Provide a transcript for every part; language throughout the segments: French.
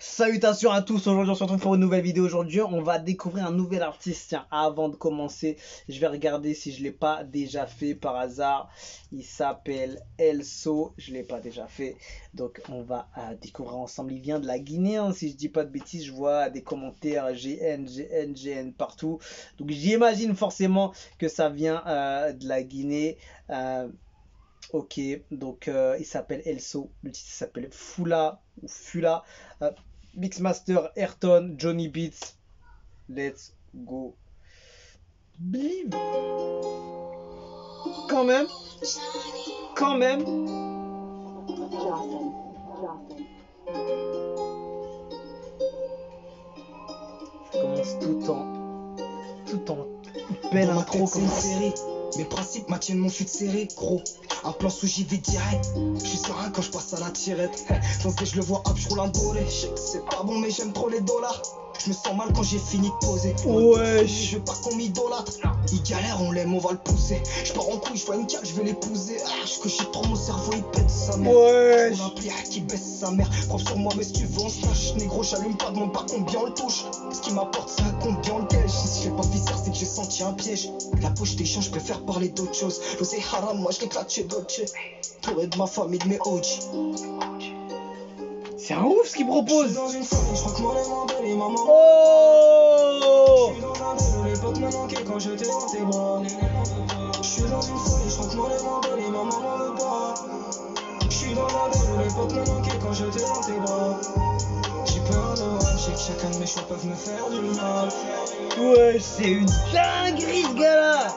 Salutations à tous, aujourd'hui on se retrouve pour une nouvelle vidéo. Aujourd'hui on va découvrir un nouvel artiste. Tiens, avant de commencer, je vais regarder si je ne l'ai pas déjà fait par hasard. Il s'appelle Elso, je ne l'ai pas déjà fait. Donc on va découvrir ensemble. Il vient de la Guinée, hein, si je dis pas de bêtises. Je vois des commentaires GN partout. Donc j'imagine forcément que ça vient de la Guinée. Ok, donc il s'appelle Elso, le titre s'appelle Fula ou Fula. Mixmaster Ayrton, Johnny Beats. Let's go. Believe. Quand même. Quand même. Ça commence tout en belle intro comme ça. Mais le principe maintiennent mon fut de serré, gros. Un plan sous j'y vais direct. Je suis serein quand je passe à la tirette. Dans ce je le vois hop, je roule un dolé. Je sais que c'est pas bon, mais j'aime trop les dollars. Je me sens mal quand j'ai fini de poser. Ouais. Je veux pas qu'on m'idolâtre. Il galère, on l'aime, on va le pousser. Je pars en couille, je vois une carte, je vais l'épouser. Je cochis trop, mon cerveau il pète sa mère. Ouais. On a un plié qui baisse sa mère. Prends sur moi, mais si tu veux, on se lâche. Négro, j'allume pas, demande pas combien on le touche. Ce qui m'apporte, c'est un combien on le gage. Si je fais pas viscère, c'est que j'ai senti un piège. La poche t'échange, je préfère parler d'autre chose. L'osé haram, moi je l'éclate chez Dolce. Touré de ma famille, de mes OG. C'est un ouf ce qu'il propose. Dans une folie, je crois que mon aimant belle et maman. Oh. Je suis dans un délo, l'époque me manquait quand j'étais dans tes bras. Je suis dans une folie, je crois que mon aimant belle et maman m'en veut pas. Je suis dans un délo, l'époque me manquait quand j'étais dans tes bras. J'ai peur de moi, je sais que chacun de mes choix peuvent me faire du mal. Ouais, c'est une dinguerie ce gars-là.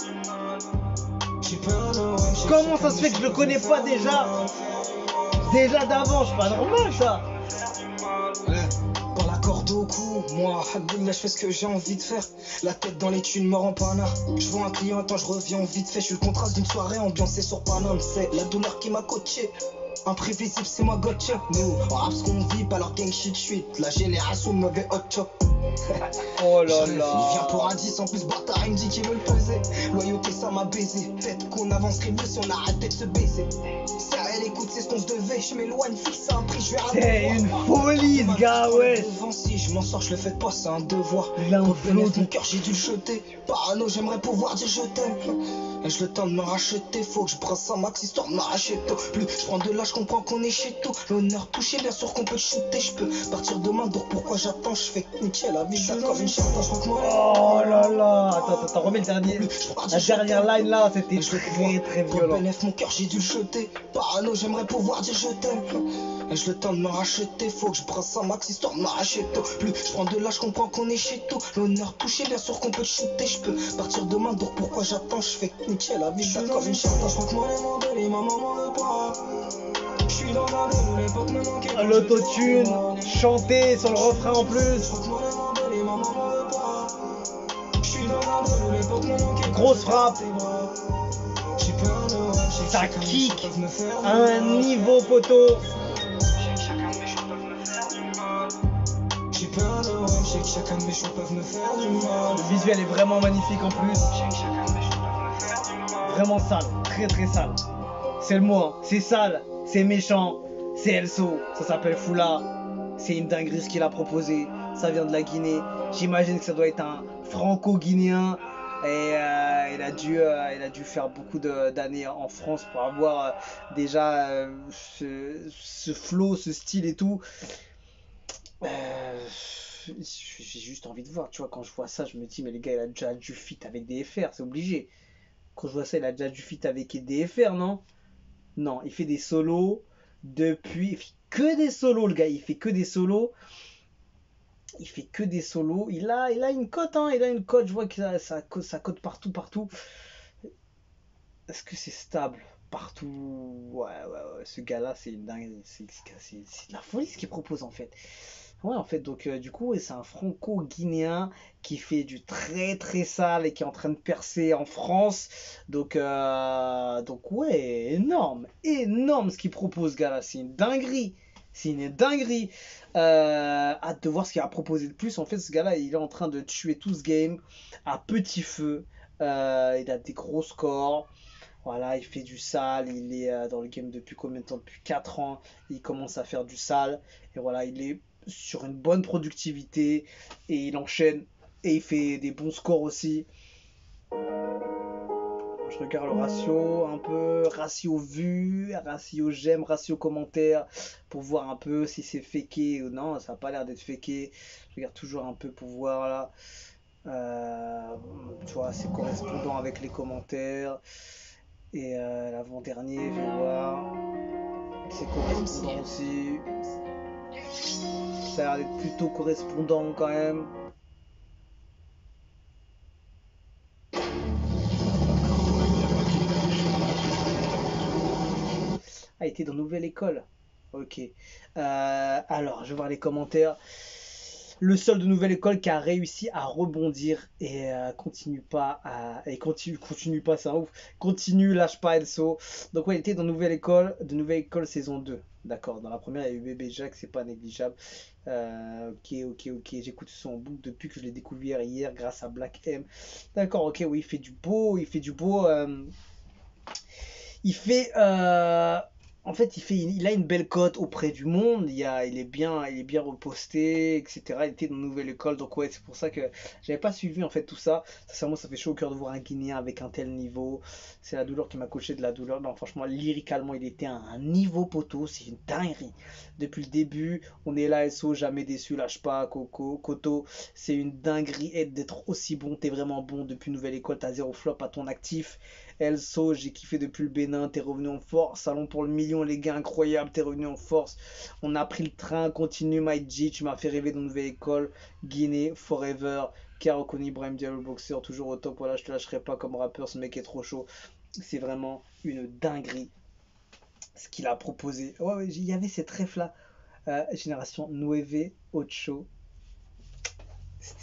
J'ai peur de moi, je sais Comment chacun ça se de fait mes que je le choix connais peuvent pas me faire déjà? du mal. Déjà d'avant, c'est pas normal ça. Par la corde au cou, moi, Abdullah, je fais ce que j'ai envie de faire. La tête dans les thunes me rend panard. Je vois un client, attends, je reviens vite fait. Je suis le contraste d'une soirée ambiancée sur Paname. C'est la douleur qui m'a coaché. Imprévisible, c'est moi gotcha. Nous, on rappe ce qu'on vit, pas leur gang shit suite. La génération de mauvais hot chop. Oh là Il vient là. pour un 10, en plus bâtard il me dit qu'il veut le poser. Loyauté ça m'a baisé. Peut-être qu'on avancerait mieux si on arrêtait de se baiser. Serrer les coudes c'est ce qu'on se devait. Je m'éloigne, fixe un prix, je vais C'est une folie ce gars, ouais. Si je m'en sors, je le fais pas, c'est un devoir. Il a un Pour flow bénéfice, de- mon cœur j'ai dû le jeter. Parano, j'aimerais pouvoir dire je t'aime. Ai-je le temps de me racheter? Faut que je brasse un max histoire de m'arracher tôt. Plus je prends de l'âge, je comprends qu'on est chez tout. L'honneur touché, bien sûr qu'on peut te shooter. Je peux partir demain, donc pourquoi j'attends? Je fais niquer la vie, d'accord, une charte, je crois que moi. Oh là là. Attends, remets le dernier. La dernière line là, c'était très violent. Mon cœur j'ai dû le jeter. Parano, j'aimerais pouvoir dire je t'aime. Ai-je le temps de me racheter? Faut que je brasse un max histoire de m'arracher tôt. Plus je prends de l'âge, je comprends qu'on est chez tout. L'honneur touché, bien sûr qu'on peut te shooter. Je peux partir demain, donc pourquoi j'attends? Je fais niquer la vie, d'accord, une charte. Je crois que moi les mon belle et maman m'en veut pas. Je suis dans un délo, l'époque me manquait. L'autotune, chanter sur le refrain en plus. Je crois que moi les mon belle et maman m'en veut pas. Je suis dans un délo, l'époque me manquait. Grosse frappe. J'ai peur de moi, je sais que Ça chacun de mes kick choix peuvent me faire du à un mal. niveau poteau. Chacun de mes choix peuvent me faire du mal. J'ai peur de moi, je sais que chacun de mes choix peuvent me faire du mal. Le visuel est vraiment magnifique en plus. Je sais que chacun de mes choix peuvent me faire du mal. Vraiment sale, très sale. C'est le mot, hein. C'est sale, c'est méchant, c'est Elso, ça s'appelle Fula. C'est une dinguerie ce qu'il a proposé. Ça vient de la Guinée. J'imagine que ça doit être un franco-guinéen. Et il a dû faire beaucoup d'années en France pour avoir déjà ce flow, ce style et tout. J'ai juste envie de voir, tu vois, quand je vois ça, je me dis, mais les gars, il a déjà du feat avec des FR, c'est obligé. Quand je vois ça, il a déjà du feat avec des FR, non? Non, il fait des solos depuis. Il fait que des solos, le gars, il fait que des solos. Il fait que des solos. Il a une cote, hein. Il a une cote. Je vois que ça cote partout. Est-ce que c'est stable partout? Ouais. Ce gars-là, c'est une dingue. C'est de la folie ce qu'il propose en fait. Ouais, en fait, donc du coup, ouais, c'est un franco-guinéen qui fait du très sale et qui est en train de percer en France. Donc ouais, énorme ce qu'il propose, ce gars-là. C'est une dinguerie. Hâte de voir ce qu'il a proposé de plus. En fait, ce gars-là, il est en train de tuer tout ce game à petit feu. Il a des gros scores. Voilà, il fait du sale. Il est dans le game depuis combien de temps? Depuis 4 ans. Il commence à faire du sale. Et voilà, il est sur une bonne productivité et il enchaîne et il fait des bons scores aussi. Je regarde le ratio, un peu ratio vue, ratio j'aime, ratio commentaire, pour voir un peu si c'est faké ou non. Ça n'a pas l'air d'être faké. Je regarde toujours un peu pour voir là. Tu vois, c'est correspondant avec les commentaires. Et l'avant-dernier, je vais voir. C'est correspondant aussi. Ça a l'air d'être plutôt correspondant quand même. Ah, il était dans Nouvelle École. Ok. Alors, je vais voir les commentaires. Le seul de Nouvelle École qui a réussi à rebondir et continue pas et continue pas, c'est un ouf. Continue, lâche pas Elso. Donc ouais, il était dans de Nouvelle École saison 2. D'accord, dans la première il y a eu Bébé Jacques, c'est pas négligeable. Ok, j'écoute ce son en boucle depuis que je l'ai découvert hier grâce à Black M. D'accord, ok, oui, il fait du beau. Il fait, en fait, il a une belle cote auprès du monde. Il est bien reposté, etc. Il était dans une nouvelle école, donc ouais, c'est pour ça que j'avais pas suivi en fait tout ça. Sincèrement, ça fait chaud au cœur de voir un Guinéen avec un tel niveau. C'est la douleur qui m'a coché de la douleur. Non, franchement, lyricalement, il était à un niveau poteau, c'est une dinguerie. Depuis le début, on est là, SO, jamais déçu, lâche pas, Coco, Koto. C'est une dinguerie d'être aussi bon. T'es vraiment bon depuis nouvelle école, t'as zéro flop à ton actif. Elso, j'ai kiffé depuis le Bénin, t'es revenu en force. Salon pour le million, les gars, incroyable, t'es revenu en force. On a pris le train, continue, My G, tu m'as fait rêver dans une nouvelle école. Guinée, forever. Karokoni, Ibrahim Diallo, boxeur, toujours au top. Voilà, je te lâcherai pas comme rappeur, ce mec est trop chaud. C'est vraiment une dinguerie ce qu'il a proposé. Ouais, ouais, il y avait cette ref là. Génération Nueve Ocho.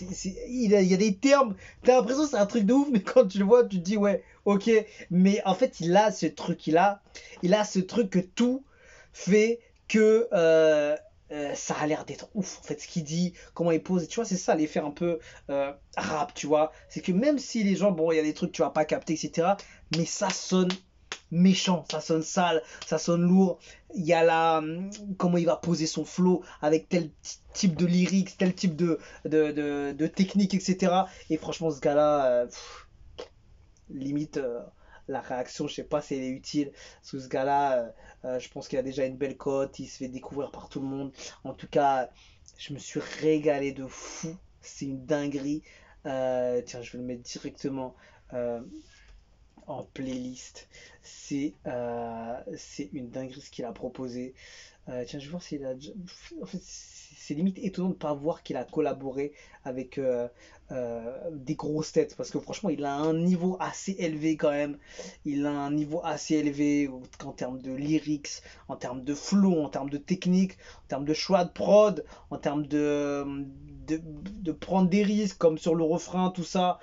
Il y a des termes, t'as l'impression que c'est un truc de ouf, mais quand tu le vois, tu te dis ouais, ok. Mais en fait, il a ce truc que tout fait que ça a l'air d'être ouf. En fait, ce qu'il dit, comment il pose, tu vois, c'est ça l'effet un peu rap, tu vois. C'est que même si les gens, bon, il y a des trucs que tu vas pas capter, etc. Mais ça sonne méchant, ça sonne sale, ça sonne lourd. Il y a la comment il va poser son flow avec tel type de lyrics, tel type de technique, etc. Et franchement, ce gars-là, limite la réaction, je sais pas si elle est utile. Parce que ce gars-là, je pense qu'il a déjà une belle cote, il se fait découvrir par tout le monde. En tout cas, je me suis régalé de fou. C'est une dinguerie. Tiens, je vais le mettre directement. En playlist. C'est une dinguerie ce qu'il a proposé. Tiens, je vais voir s'il a. En fait, c'est limite étonnant de ne pas voir qu'il a collaboré avec des grosses têtes. Parce que franchement, il a un niveau assez élevé quand même. Il a un niveau assez élevé en termes de lyrics, en termes de flow, en termes de technique, en termes de choix de prod, en termes de prendre des risques comme sur le refrain, tout ça.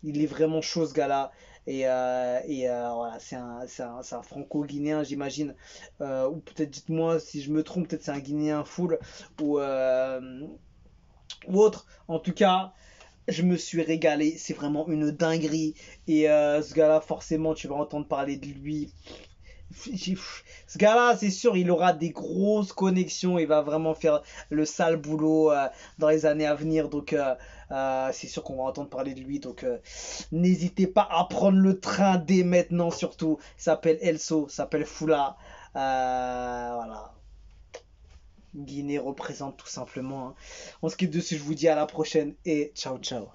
Il est vraiment chaud ce gars-là. Voilà, c'est un franco-guinéen, j'imagine. Ou peut-être, dites-moi si je me trompe, peut-être c'est un Guinéen full ou autre. En tout cas, je me suis régalé. C'est vraiment une dinguerie. Et ce gars-là, forcément, tu vas entendre parler de lui. Ce gars-là, c'est sûr, il aura des grosses connexions. Il va vraiment faire le sale boulot dans les années à venir. Donc, c'est sûr qu'on va entendre parler de lui. Donc, n'hésitez pas à prendre le train dès maintenant, surtout. Il s'appelle Elso, il s'appelle Fula. Voilà. Guinée représente tout simplement, hein. En ce qui est de ce, je vous dis à la prochaine et ciao, ciao.